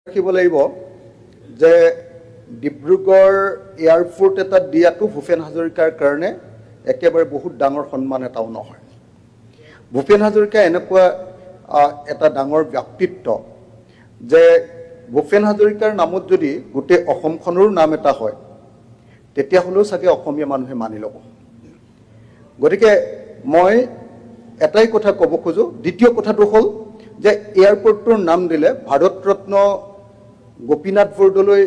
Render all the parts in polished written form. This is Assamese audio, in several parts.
ৰাখিব লাগিব যে ডিব্ৰুগড় এয়াৰপোৰ্ট এটা দিয়াটো ভূপেন হাজৰিকাৰ কাৰণে একেবাৰে বহুত ডাঙৰ সন্মান এটাও নহয়। ভূপেন হাজৰিকা এনেকুৱা এটা ডাঙৰ ব্যক্তিত্ব যে ভূপেন হাজৰিকাৰ নামত যদি গোটেই অসমখনৰ নাম এটা হয় তেতিয়াহ'লেও চাগে অসমীয়া মানুহে মানি ল'ব। গতিকে মই এটাই কথা ক'ব খোজো। দ্বিতীয় কথাটো হ'ল যে এয়াৰপোৰ্টটোৰ নাম দিলে ভাৰতৰত্ন গোপীনাথ বৰদলৈ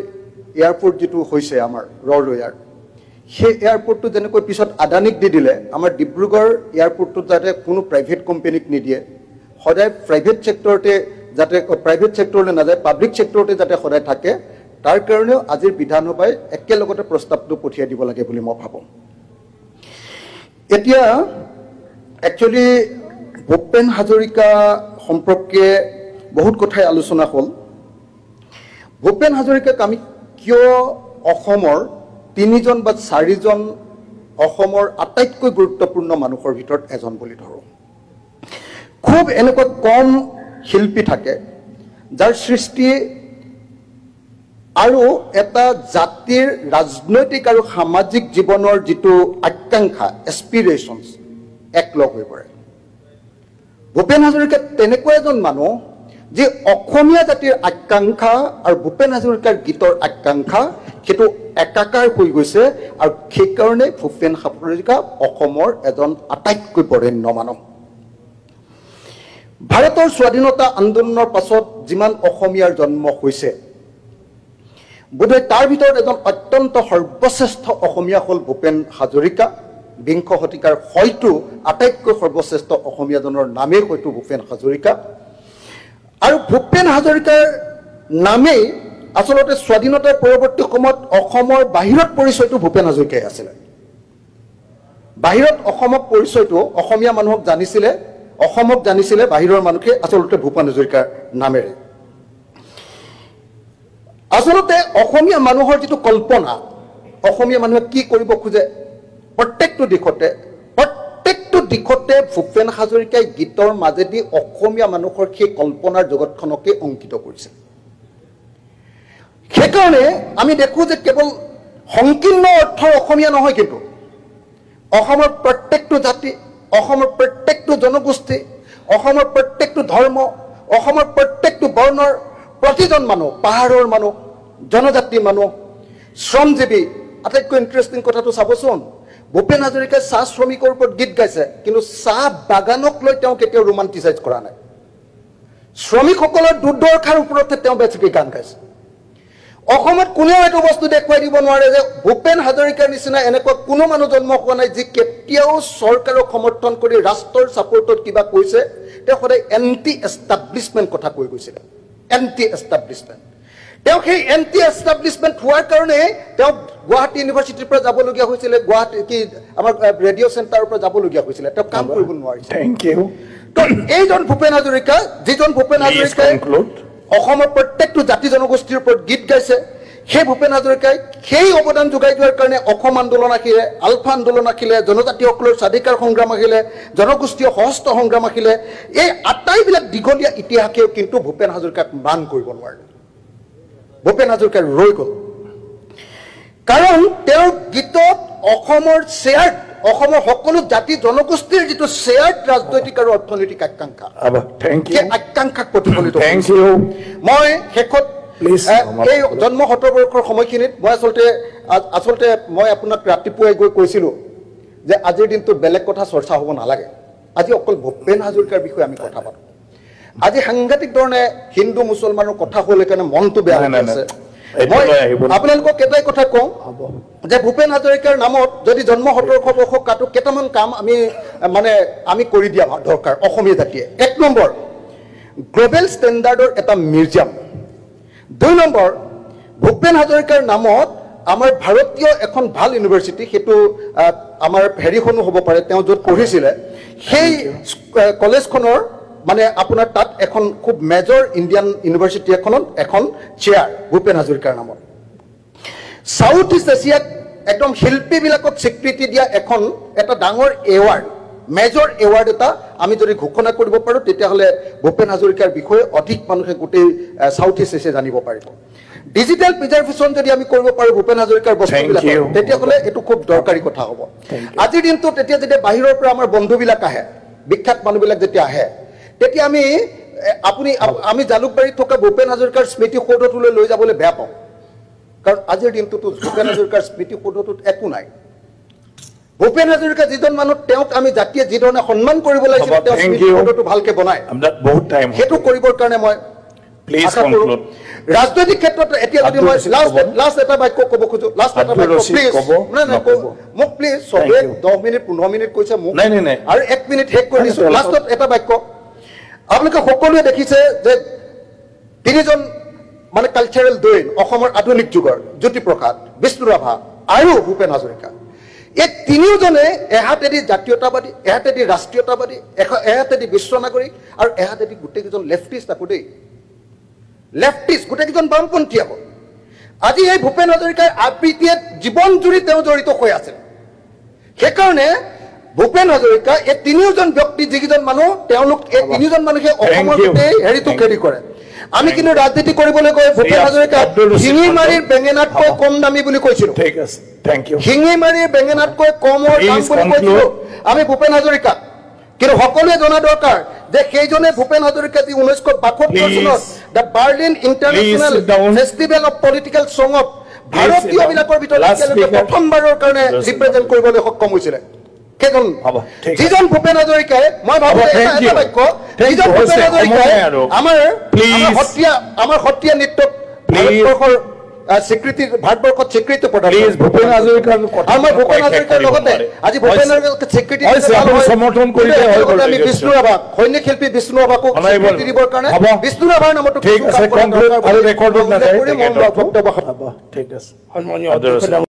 এয়াৰপোৰ্ট যেটো হৈছে আমাৰ ৰৰৈয়াৰ, সেই এয়াৰপোৰ্টটো যেনেকৈ পিছত আদানীক দি দিলে, আমাৰ ডিব্ৰুগড় এয়াৰপোৰ্টটো যাতে কোনো প্ৰাইভেট কোম্পানীক নিদিয়ে, সদায় প্ৰাইভেট ছেক্টৰতে যাতে প্ৰাইভেট ছেক্টৰলৈ নাযায়, পাব্লিক ছেক্টৰতে যাতে সদায় থাকে, তাৰ কাৰণেও আজিৰ বিধানসভাই একেলগতে প্ৰস্তাৱটো পঠিয়াই দিব লাগে বুলি মই ভাবোঁ। এতিয়া একচুৱেলি ভূপেন হাজৰিকা সম্পৰ্কে বহুত কথাই আলোচনা হ'ল। ভূপেন হাজৰিকাক আমি কিয় অসমৰ 3জন বা 4জন অসমৰ আটাইতকৈ গুৰুত্বপূৰ্ণ মানুহৰ ভিতৰত এজন বুলি ধৰোঁ। খুব এনেকুৱা কম শিল্পী থাকে যাৰ সৃষ্টি আৰু এটা জাতিৰ ৰাজনৈতিক আৰু সামাজিক জীৱনৰ যিটো আকাংক্ষা এস্পিৰেশ্যনছ একলগ হৈ পৰে। ভূপেন হাজৰিকা তেনেকুৱা এজন মানুহ যে অসমীয়া জাতিৰ আকাংক্ষা আৰু ভূপেন হাজৰিকাৰ গীতৰ আকাংক্ষা সেইটো একাকাৰ হৈ গৈছে, আৰু সেইকাৰণে ভূপেন হাজৰিকা অসমৰ এজন আটাইতকৈ বৰেণ্য মানুহ। ভাৰতৰ স্বাধীনতা আন্দোলনৰ পাছত যিমান অসমীয়াৰ জন্ম হৈছে, বোধহয় তাৰ ভিতৰত এজন অত্যন্ত সৰ্বশ্ৰেষ্ঠ অসমীয়া হ'ল ভূপেন হাজৰিকা। বিংশ শতিকাৰ হয়তো আটাইতকৈ সৰ্বশ্ৰেষ্ঠ অসমীয়াজনৰ নামেই হয়তো ভূপেন হাজৰিকা। আৰু ভূপেন হাজৰিকাৰ নামেই আচলতে স্বাধীনতাৰ পৰৱৰ্তী সময়ত অসমৰ বাহিৰত পৰিচয়টো ভূপেন হাজৰিকাই আছিলে। বাহিৰত অসমক পৰিচয়টো অসমীয়া মানুহক জানিছিলে, অসমক জানিছিলে বাহিৰৰ মানুহে আচলতে ভূপেন হাজৰিকাৰ নামেৰে। আচলতে অসমীয়া মানুহৰ যিটো কল্পনা, অসমীয়া মানুহে কি কৰিব খোজে, প্ৰত্যেকটো দিশতে ভূপেন হাজৰিকাই গীতৰ মাজেদি অসমীয়া মানুহৰ সেই কল্পনাৰ জগতখনকে অংকিত কৰিছে। সেইকাৰণে আমি দেখোঁ যে কেৱল সংকীৰ্ণ অৰ্থৰ অসমীয়া নহয়, কিন্তু অসমৰ প্ৰত্যেকটো জাতি, অসমৰ প্ৰত্যেকটো জনগোষ্ঠী, অসমৰ প্ৰত্যেকটো ধৰ্ম, অসমৰ প্ৰত্যেকটো বৰ্ণৰ প্ৰতিজন মানুহ, পাহাৰৰ মানুহ, জনজাতিৰ মানুহ, শ্ৰমজীৱী। আটাইতকৈ ইণ্টাৰেষ্টিং কথাটো চাবচোন, ভূপেন হাজৰিকাই চাহ শ্ৰমিকৰ ওপৰত গীত গাইছে, কিন্তু চাহ বাগানক লৈ তেওঁ কেতিয়াও ৰোমান্টিচাইজ কৰা নাই। শ্ৰমিকসকলৰ দুৰ্দশাৰ ওপৰতহে তেওঁ বেছিকৈ গান গাইছে। অসমত কোনেও এইটো বস্তু দেখুৱাই দিব নোৱাৰে যে ভূপেন হাজৰিকাৰ নিচিনা এনেকুৱা কোনো মানুহ জন্ম হোৱা নাই যি কেতিয়াও চৰকাৰক সমৰ্থন কৰি ৰাষ্ট্ৰৰ ছাপোৰ্টত কিবা কৈছে। তেওঁ সদায় এণ্টি এষ্টাব্লিছমেণ্ট কথা কৈ গৈছিলে, এণ্টি এষ্টাব্লিছমেণ্ট। তেওঁ সেই এণ্টি এষ্টাব্লিছমেণ্ট হোৱাৰ কাৰণে তেওঁ গুৱাহাটী ইউনিভাৰ্চিটিৰ পৰা যাবলগীয়া হৈছিলে, গুৱাহাটী কি আমাৰ ৰেডিঅ' চেণ্টাৰৰ পৰা যাবলগীয়া হৈছিলে, তেওঁ কাম কৰিব নোৱাৰিছিলে। Thank you. তো এইজন ভূপেন হাজৰিকা, যিজন ভূপেন হাজৰিকাই অসমৰ প্ৰত্যেকটো জাতি জনগোষ্ঠীৰ ওপৰত গীত গাইছে, সেই ভূপেন হাজৰিকাই সেই অৱদান যোগাই দিয়াৰ কাৰণে অসম আন্দোলন আহিলে, আলফা আন্দোলন আহিলে, জনজাতিসকলৰ স্বাধিকাৰ সংগ্ৰাম আহিলে, জনগোষ্ঠীয় সশস্ত্ৰ সংগ্ৰাম আহিলে। এই আটাইবিলাক দীঘলীয়া ইতিহাসেও কিন্তু ভূপেন হাজৰিকাক মান কৰিব নোৱাৰে। ভূপেন হাজৰিকা ৰৈ গ'ল, কাৰণ তেওঁৰ গীতত অসমৰ শ্বেয়াৰ্ড, অসমৰ সকলো জাতি জনগোষ্ঠীৰ যিটো শ্বেয়াৰ্ড ৰাজনৈতিক আৰু অৰ্থনৈতিক আকাংক্ষা, সেই আকাংক্ষাক প্ৰতিফলিত। মই শেষত এই জন্ম 70 বৰ্ষৰ সময়খিনিত মই আচলতে মই আপোনাক ৰাতিপুৱাই গৈ কৈছিলোঁ যে আজিৰ দিনটোত বেলেগ কথা চৰ্চা হ'ব নালাগে, আজি অকল ভূপেন হাজৰিকাৰ বিষয়ে আমি কথা পাতোঁ। আজি সাংঘাতিক ধৰণে হিন্দু মুছলমানৰ কথা হ'লে কাৰণে মনটো বেয়া লাগি আছে। মই আপোনালোকক এটাই কথা কওঁ যে ভূপেন হাজৰিকাৰ নামত যদি জন্ম 1700 বৰ্ষ কাটো, কেইটামান কাম আমি কৰি দিয়া দৰকাৰ অসমীয়া জাতিয়ে। 1 নম্বৰ, গ্ল'বেল ষ্টেণ্ডাৰ্ডৰ এটা মিউজিয়াম। 2 নম্বৰ, ভূপেন হাজৰিকাৰ নামত আমাৰ ভাৰতীয় এখন ভাল ইউনিভাৰ্চিটি, সেইটো আমাৰ হেৰিখনো হ'ব পাৰে, তেওঁ য'ত পঢ়িছিলে সেই কলেজখনৰ আপোনাৰ তাত এখন খুব মেজৰ ইণ্ডিয়ান ইউনিভাৰ্চিটি এখনত এখন চেয়াৰ ভূপেন হাজৰিকাৰ নামত। সাউথ ইষ্ট এছিয়াক একদম শিল্পীবিলাকক স্বীকৃতি দিয়া এটা ডাঙৰ এৱাৰ্ড মেজৰ এৱাৰ্ড এটা আমি যদি ঘোষণা কৰিব পাৰোঁ তেতিয়াহ'লে ভূপেন হাজৰিকাৰ বিষয়ে অধিক মানুহে গোটেই সাউথ ইষ্ট এছিয়া জানিব পাৰিব ডিজিটেল প্ৰিজাৰ্ভেশ্যন যদি আমি কৰিব পাৰোঁ ভূপেন হাজৰিকাৰ বস্তুবিলাক তেতিয়াহ'লে এইটো খুব দৰকাৰী কথা হ'ব আজিৰ দিনটোত তেতিয়া যেতিয়া বাহিৰৰ পৰা আমাৰ বন্ধুবিলাক আহে বিখ্যাত মানুহবিলাক যেতিয়া আহে তেতিয়া আমি জালুকবাৰীত থকা ভূপেন হাজৰিকাৰ স্মৃতি সৌধটোলৈ লৈ যাবলৈ বেয়া পাওঁ কাৰণ আজিৰ দিনটোতো ভূপেন হাজৰিকাৰ স্মৃতি সৌধটোত একো নাই ভূপেন হাজৰিকা যিজন মানুহ তেওঁক আমি জাতিয়ে যিধৰণে সন্মান কৰিব লাগিছিল তেওঁ স্মৃতি সৌধটো ভালকে বনায় সেইটো কৰিবৰ কাৰণে মই ৰাজনৈতিক ক্ষেত্ৰত এতিয়া যদি মই লাষ্ট এটা বাক্য ক'ব খোজো লাষ্ট এটা বাক্য প্লিজ মোক প্লিজ চবে 10 মিনিট 15 মিনিট কৈছে মোক আৰু 1 মিনিট শেষ কৰি দিছো লাষ্টত এটা বাক্য আপোনালোকে সকলোৱে দেখিছে যে তিনিজন মানে কালচাৰেল দৈন অসমৰ আধুনিক যুগৰ জ্যোতিপ্ৰসাদ বিষ্ণু ৰাভা আৰু ভূপেন হাজৰিকা এই তিনিওজনে এহাতেদি জাতীয়তাবাদী এহাতেদি ৰাষ্ট্ৰীয়তাবাদী এহাতেদি বিশ্ব নাগৰিক আৰু এহাতেদি গোটেইকেইজন লেফটিষ্ট আকৌ দেই লেফটিষ্ট গোটেইকেইজন বামপন্থী আকৌ আজি এই ভূপেন হাজৰিকাৰ আবৃত্তিয়ে জীৱন জুৰি তেওঁ জড়িত হৈ আছে সেইকাৰণে ভূপেন হাজৰিকা এই তিনিওজন ব্যক্তি যিকেইজন মানুহ তেওঁলোক এই তিনিওজন মানুহে অসমৰ গোটেই হেৰিটো কেৰি কৰে আমি কিন্তু ৰাজনীতি কৰিবলৈ গৈ ভূপেন হাজৰিকা শিঙিমাৰীৰ বেঙেনাতকৈ কম দামী বুলি কৈছিলো ঠিক আছে থ্যাংক ইউ শিঙিমাৰীৰ বেঙেনাতকৈ কমৰ দাম বুলি কৈছিলো আমি ভূপেন হাজৰিকা কিন্তু সকলোৱে জনা দৰকাৰ যে সেইজনে ভূপেন হাজৰিকা যি 1972 চনত the Berlin international festival of political song of ভাৰতীয়বিলাকৰ ভিতৰত প্ৰথমবাৰৰ কাৰণে ৰিপ্ৰেজেণ্ট কৰিবলৈ সক্ষম হৈছিলে কেজন যিজন ভূপেন হাজৰিকাই মই ভাবো এটা বাক্য যিজন ভূপেন হাজৰিকাই আমাৰ সত্ৰীয়া নৃত্যক ভাৰতবৰ্ষৰ ভাৰতবৰ্ষত স্বীকৃতি প্ৰদান ভূপেন হাজৰিকাৰ আমাৰ ভূপেন হাজৰিকাৰ লগতে আজি ভূপেন হাজৰিকাক স্বীকৃতি সমৰ্থন কৰিলে আমি বিষ্ণু ৰাভা সৈনিক শিল্পী বিষ্ণু ৰাভাকো স্বীকৃতি দিবৰ কাৰণে বিষ্ণু ৰাভাৰ নামতো ঠিক আছে ৰেকৰ্ডত নাথাকে ঠিক আছে সন্মানীয়